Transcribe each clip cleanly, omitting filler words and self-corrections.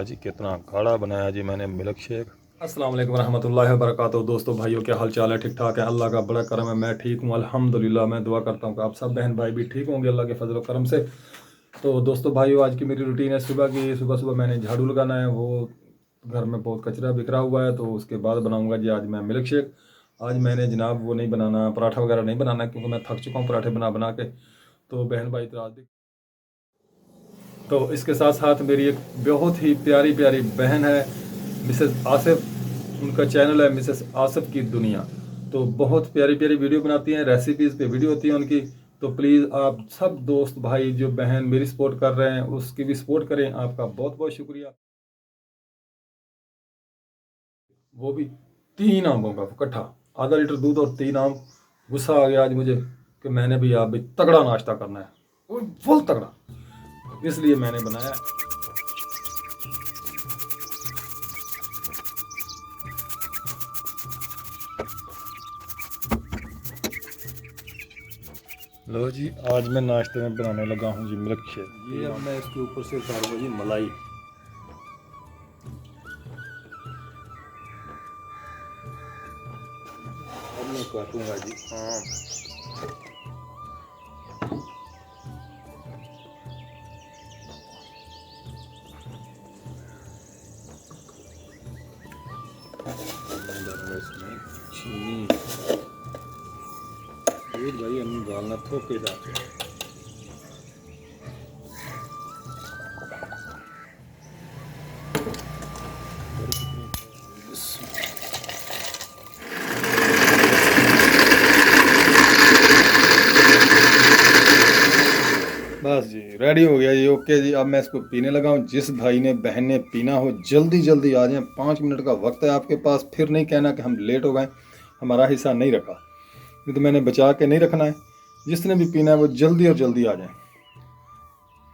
जी कितना गाढ़ा बनाया जी मैंने मिल्क शेक। अस्सलाम वालेकुम रहमतुल्लाहि व बरकातुहू। दोस्तों भाइयों क्या हाल चाल है? ठीक ठाक है, अल्लाह का बड़ा करम है, मैं ठीक हूँ अल्हम्दुलिल्लाह। मैं दुआ करता हूँ कि आप सब बहन भाई भी ठीक होंगे अल्लाह के फजल व करम से। तो दोस्तों भाइयों, आज की मेरी रूटीन है सुबह की। सुबह सुबह मैंने झाड़ू लगाना है, वो घर में बहुत कचरा बिखरा हुआ है, तो उसके बाद बनाऊँगा जी आज मैं मिल्क शेक। आज मैंने जनाब वो नहीं बनाना, पराठा वगैरह नहीं बनाना, क्योंकि मैं थक चुका हूँ पराठे बना बना के। तो बहन भाई इतराज़ भी, तो इसके साथ साथ मेरी एक बहुत ही प्यारी प्यारी बहन है, मिसेस आसिफ। उनका चैनल है मिसेस आसिफ की दुनिया। तो बहुत प्यारी प्यारी वीडियो बनाती हैं, रेसिपीज़ पे वीडियो होती है उनकी। तो प्लीज़ आप सब दोस्त भाई जो बहन मेरी सपोर्ट कर रहे हैं उसकी भी सपोर्ट करें। आपका बहुत बहुत शुक्रिया। वो भी 3 आमों का इकट्ठा, आधा लीटर दूध और 3 आम। गुस्सा आ गया आज मुझे कि मैंने भी आप भी तगड़ा नाश्ता करना है, वो फुल तगड़ा, इसलिए मैंने बनाया। लो जी आज मैं नाश्ते में बनाने लगा हूँ जी मिल्क शेक। ये अब मैं इसके ऊपर से उतारूंगा जी मलाई। अब मैं काटूंगा जी आम। मैं डालूंगा इसमें चीनी। दूध भाई हम डालना थोक के हिसाब से। बस जी रेडी हो गया जी, ओके जी। अब मैं इसको पीने लगा हूँ। जिस भाई ने बहन ने पीना हो जल्दी जल्दी आ जाएं, 5 मिनट का वक्त है आपके पास। फिर नहीं कहना कि हम लेट हो गए, हमारा हिस्सा नहीं रखा। ये तो मैंने बचा के नहीं रखना है। जिसने भी पीना है वो जल्दी और जल्दी आ जाए।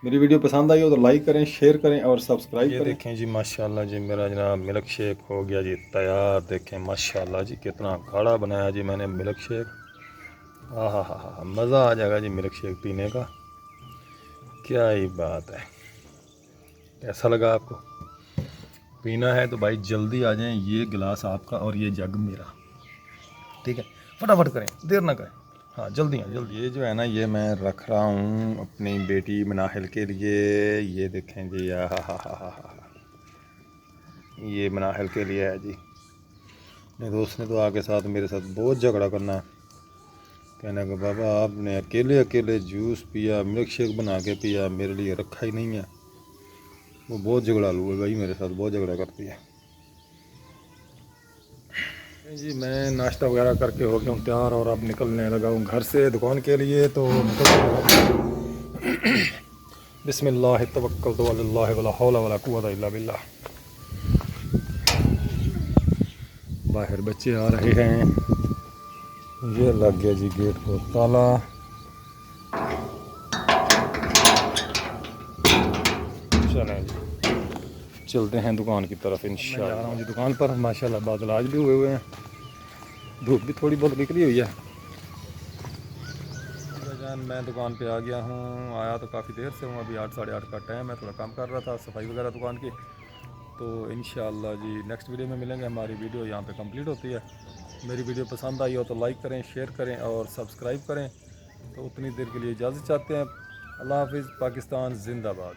मेरी वीडियो पसंद आई हो तो लाइक करें, शेयर करें और सब्सक्राइब करें। देखें जी माशाल्लाह जी मेरा जनाब मिल्क शेक हो गया जी तैयार। देखें माशाल्लाह जी कितना गाढ़ा बनाया जी मैंने मिल्क शेक। हा मज़ा आ जाएगा जी मिल्क शेक पीने का, क्या ही बात है। कैसा लगा आपको? पीना है तो भाई जल्दी आ जाएं। ये गिलास आपका और ये जग मेरा, ठीक है? फटाफट करें, देर ना करें। हाँ जल्दी हैं जल्दी। ये जो है ना ये मैं रख रहा हूँ अपनी बेटी मनाहिल के लिए। ये देखें जी हा। ये मनाहिल के लिए है जी। मेरे दोस्त ने तो आके साथ मेरे साथ बहुत झगड़ा करना है, कहने का बाबा आपने अकेले अकेले जूस पिया, मिल्क शेक बना के पिया, मेरे लिए रखा ही नहीं है। वो बहुत झगड़ालू है भाई, मेरे साथ बहुत झगड़ा करती है जी। मैं नाश्ता वगैरह करके हो गया हूँ तैयार और अब निकलने लगा हूँ घर से दुकान के लिए। तो बिस्मिल्लाह तवक्कलतु अलल्लाह वला हौला वला कुव्वता इल्ला बिल्लाह। बाहर बच्चे आ रहे हैं। ये लग गया जी गेट को ताला। चलें जी चलते हैं दुकान की तरफ इंशाल्लाह। जा रहा हूँ जी दुकान पर। माशाल्लाह बादल आज भी हुए हैं, धूप भी थोड़ी बहुत निकली हुई है। जान मैं दुकान पे आ गया हूँ। आया तो काफ़ी देर से हूँ, अभी 8 साढ़े 8 का टाइम है। थोड़ा काम कर रहा था, सफाई वगैरह दुकान की। तो इंशाल्लाह जी नेक्स्ट वीडियो में मिलेंगे। हमारी वीडियो यहाँ पे कंप्लीट होती है। मेरी वीडियो पसंद आई हो तो लाइक करें, शेयर करें और सब्सक्राइब करें। तो उतनी देर के लिए इजाज़त चाहते हैं। अल्लाह हाफिज़। पाकिस्तान जिंदाबाद।